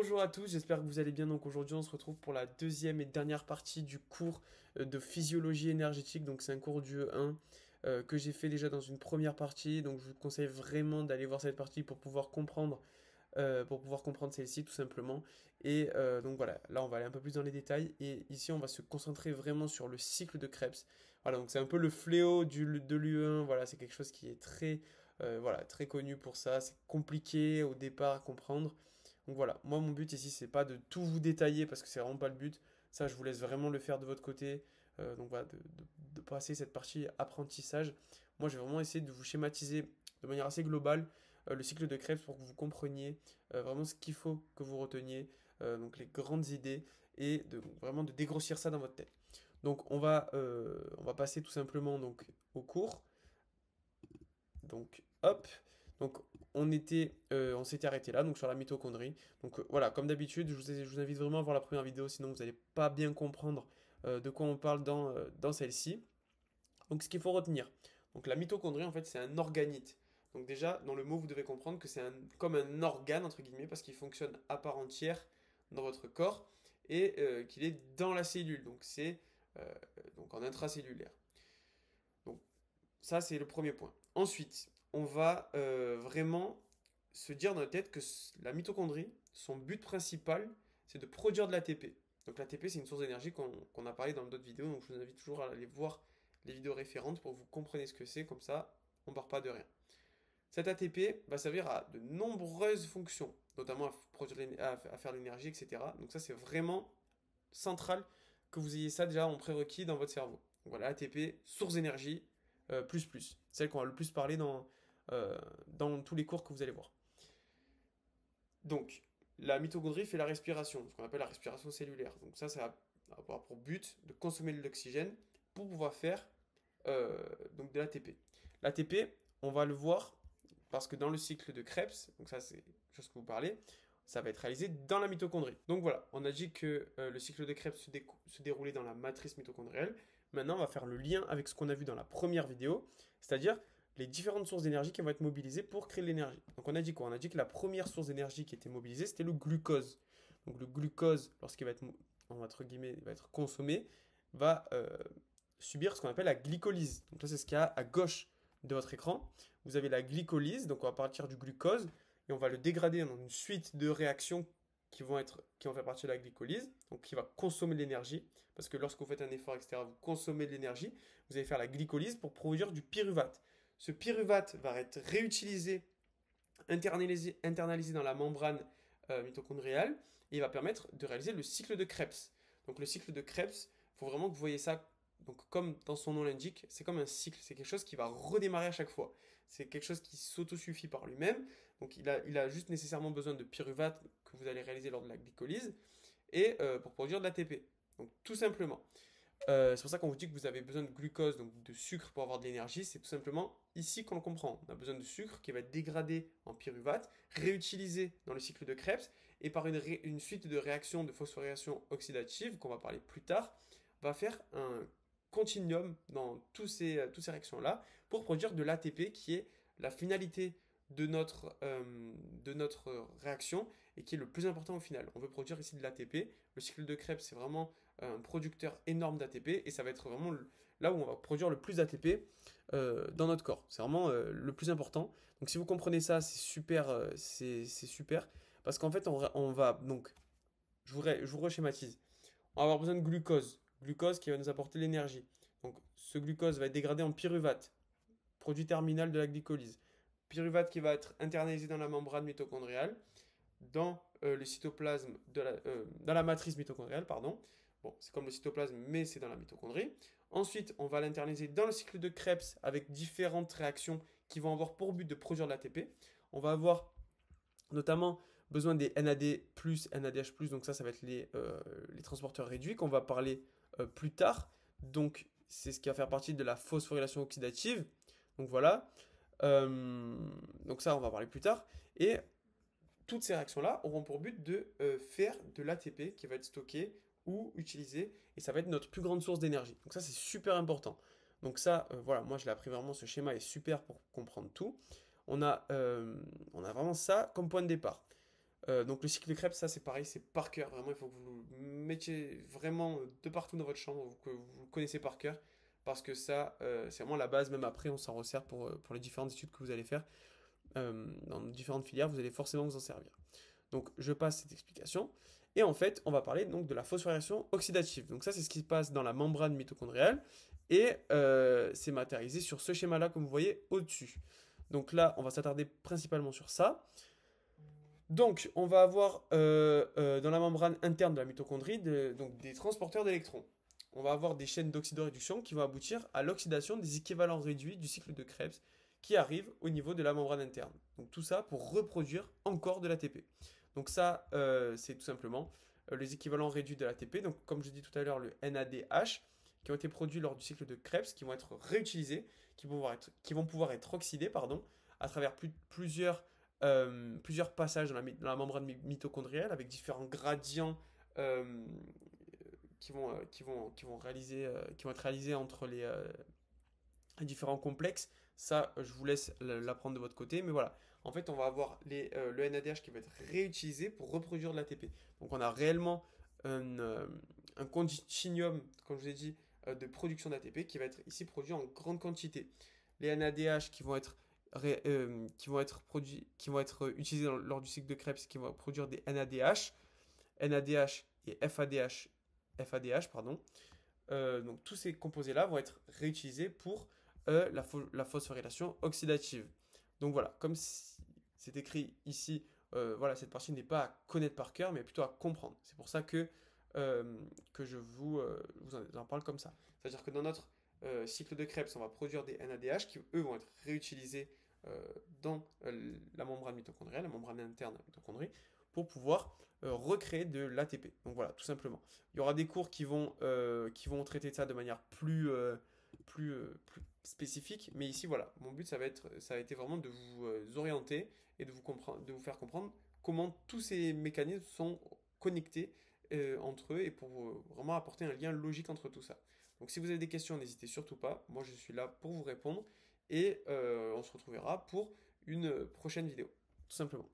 Bonjour à tous, j'espère que vous allez bien. Donc aujourd'hui on se retrouve pour la deuxième et dernière partie du cours de physiologie énergétique. Donc c'est un cours du E1 que j'ai fait déjà dans une première partie. Donc je vous conseille vraiment d'aller voir cette partie pour pouvoir comprendre celle-ci tout simplement. Et donc voilà, là on va aller un peu plus dans les détails. Et ici on va se concentrer vraiment sur le cycle de Krebs. Voilà, donc c'est un peu le fléau de l'U1. Voilà, c'est quelque chose qui est voilà, très connu pour ça. C'est compliqué au départ à comprendre. Donc voilà, moi mon but ici c'est pas de tout vous détailler parce que c'est vraiment pas le but. Ça je vous laisse vraiment le faire de votre côté. Donc voilà, de passer cette partie apprentissage. Moi je vais vraiment essayer de vous schématiser de manière assez globale le cycle de Krebs pour que vous compreniez vraiment ce qu'il faut que vous reteniez, donc les grandes idées et vraiment de dégrossir ça dans votre tête. Donc on va passer tout simplement donc au cours. Donc, hop. Donc, on s'était arrêté là, donc sur la mitochondrie. Donc voilà, comme d'habitude, je vous invite vraiment à voir la première vidéo, sinon vous n'allez pas bien comprendre de quoi on parle dans celle-ci. Donc, ce qu'il faut retenir. Donc, la mitochondrie, en fait, c'est un organite. Donc déjà, dans le mot, vous devez comprendre que c'est comme un organe, entre guillemets, parce qu'il fonctionne à part entière dans votre corps et qu'il est dans la cellule. Donc, c'est euh, donc en intracellulaire. Donc, ça, c'est le premier point. Ensuite, on va vraiment se dire dans la tête que la mitochondrie, son but principal, c'est de produire de l'ATP. Donc l'ATP, c'est une source d'énergie qu'on a parlé dans d'autres vidéos, donc je vous invite toujours à aller voir les vidéos référentes pour que vous compreniez ce que c'est, comme ça, on ne part pas de rien. Cet ATP va servir à de nombreuses fonctions, notamment à, à faire de l'énergie, etc. Donc ça, c'est vraiment central que vous ayez ça déjà en prérequis dans votre cerveau. Donc voilà, ATP, source d'énergie, celle qu'on va le plus parler dans tous les cours que vous allez voir. Donc, la mitochondrie fait la respiration, ce qu'on appelle la respiration cellulaire. Donc ça a pour but de consommer de l'oxygène pour pouvoir faire donc de l'ATP. L'ATP, on va le voir parce que dans le cycle de Krebs, donc ça c'est quelque chose que vous parlez, ça va être réalisé dans la mitochondrie. Donc voilà, on a dit que le cycle de Krebs se déroulait dans la matrice mitochondriale. Maintenant, on va faire le lien avec ce qu'on a vu dans la première vidéo, c'est-à-dire les différentes sources d'énergie qui vont être mobilisées pour créer de l'énergie. Donc on a dit quoi? On a dit que la première source d'énergie qui était mobilisée, c'était le glucose. Donc le glucose, lorsqu'il va être, entre guillemets, va être consommé, va subir ce qu'on appelle la glycolyse. Donc là, c'est ce qu'il y a à gauche de votre écran. Vous avez la glycolyse, donc on va partir du glucose et on va le dégrader dans une suite de réactions qui vont faire partie de la glycolyse, donc qui va consommer de l'énergie, parce que lorsque vous faites un effort, etc., vous consommez de l'énergie, vous allez faire la glycolyse pour produire du pyruvate. Ce pyruvate va être réutilisé, internalisé dans la membrane mitochondriale, et il va permettre de réaliser le cycle de Krebs. Donc le cycle de Krebs, il faut vraiment que vous voyez ça donc, comme dans son nom l'indique, c'est comme un cycle, c'est quelque chose qui va redémarrer à chaque fois. C'est quelque chose qui s'autosuffit par lui-même. Donc, il a juste nécessairement besoin de pyruvate que vous allez réaliser lors de la glycolyse et pour produire de l'ATP. Donc, tout simplement. C'est pour ça qu'on vous dit que vous avez besoin de glucose, donc de sucre pour avoir de l'énergie. C'est tout simplement ici qu'on le comprend. On a besoin de sucre qui va être dégradé en pyruvate, réutilisé dans le cycle de Krebs et par une suite de réactions de phosphorylation oxydative qu'on va parler plus tard, va faire un continuum dans toutes ces réactions-là pour produire de l'ATP qui est la finalité de notre réaction et qui est le plus important au final. On veut produire ici de l'ATP. Le cycle de Krebs, c'est vraiment un producteur énorme d'ATP et ça va être vraiment là où on va produire le plus d'ATP dans notre corps. C'est vraiment le plus important. Donc si vous comprenez ça, c'est super, c'est super. Parce qu'en fait, on va donc, je vous reschématise. On va avoir besoin de glucose. Glucose qui va nous apporter l'énergie. Donc ce glucose va être dégradé en pyruvate, produit terminal de la glycolyse. Pyruvate qui va être internalisé dans la membrane mitochondriale, dans le cytoplasme, dans la matrice mitochondriale, pardon. Bon, c'est comme le cytoplasme, mais c'est dans la mitochondrie. Ensuite, on va l'internaliser dans le cycle de Krebs avec différentes réactions qui vont avoir pour but de produire de l'ATP. On va avoir notamment besoin des NAD+, NADH+, donc ça va être les transporteurs réduits qu'on va parler plus tard. Donc, c'est ce qui va faire partie de la phosphorylation oxydative. Donc voilà. Euh, donc ça, on va parler plus tard. Et toutes ces réactions-là auront pour but de faire de l'ATP qui va être stocké ou utilisé, et ça va être notre plus grande source d'énergie. Donc ça, c'est super important. Donc ça, voilà, moi je l'ai appris vraiment, ce schéma est super pour comprendre tout. On a, on a vraiment ça comme point de départ. Donc le cycle de Krebs, ça c'est pareil, c'est par cœur. Vraiment, il faut que vous le mettiez vraiment de partout dans votre chambre, que vous le connaissez par cœur, parce que ça, c'est vraiment la base. Même après, on s'en resserre pour les différentes études que vous allez faire. Dans différentes filières, vous allez forcément vous en servir. Donc je passe cette explication. Et en fait, on va parler donc de la phosphorylation oxydative. Donc ça, c'est ce qui se passe dans la membrane mitochondriale. Et c'est matérialisé sur ce schéma-là, comme vous voyez au-dessus. Donc là, on va s'attarder principalement sur ça. Donc, on va avoir dans la membrane interne de la mitochondrie donc des transporteurs d'électrons. On va avoir des chaînes d'oxydoréduction qui vont aboutir à l'oxydation des équivalents réduits du cycle de Krebs qui arrivent au niveau de la membrane interne. Donc tout ça pour reproduire encore de l'ATP. Donc ça, c'est tout simplement les équivalents réduits de l'ATP. Donc comme je dis tout à l'heure, le NADH, qui ont été produits lors du cycle de Krebs, qui vont être réutilisés, qui vont pouvoir être oxydés, pardon, à travers plusieurs passages dans la membrane mitochondriale avec différents gradients euh, qui vont être réalisés entre les différents complexes. Ça, je vous laisse l'apprendre de votre côté. Mais voilà, en fait, on va avoir le NADH qui va être réutilisé pour reproduire de l'ATP. Donc on a réellement un continuum, comme je vous ai dit, de production d'ATP qui va être ici produit en grande quantité. Les NADH qui vont être utilisés lors du cycle de Krebs, qui vont produire des NADH et FADH, pardon. Donc tous ces composés-là vont être réutilisés pour la phosphorylation oxydative. Donc voilà, comme c'est écrit ici, voilà, cette partie n'est pas à connaître par cœur, mais plutôt à comprendre. C'est pour ça que je vous en parle comme ça. C'est-à-dire que dans notre cycle de Krebs, on va produire des NADH qui, eux, vont être réutilisés dans la membrane mitochondriale, la membrane interne de la mitochondrie, pour pouvoir recréer de l'ATP. Donc voilà, tout simplement. Il y aura des cours qui vont traiter de ça de manière plus spécifique, mais ici, voilà, mon but, ça a été vraiment de vous orienter et de vous faire comprendre comment tous ces mécanismes sont connectés entre eux et pour vraiment apporter un lien logique entre tout ça. Donc si vous avez des questions, n'hésitez surtout pas. Moi, je suis là pour vous répondre et on se retrouvera pour une prochaine vidéo, tout simplement.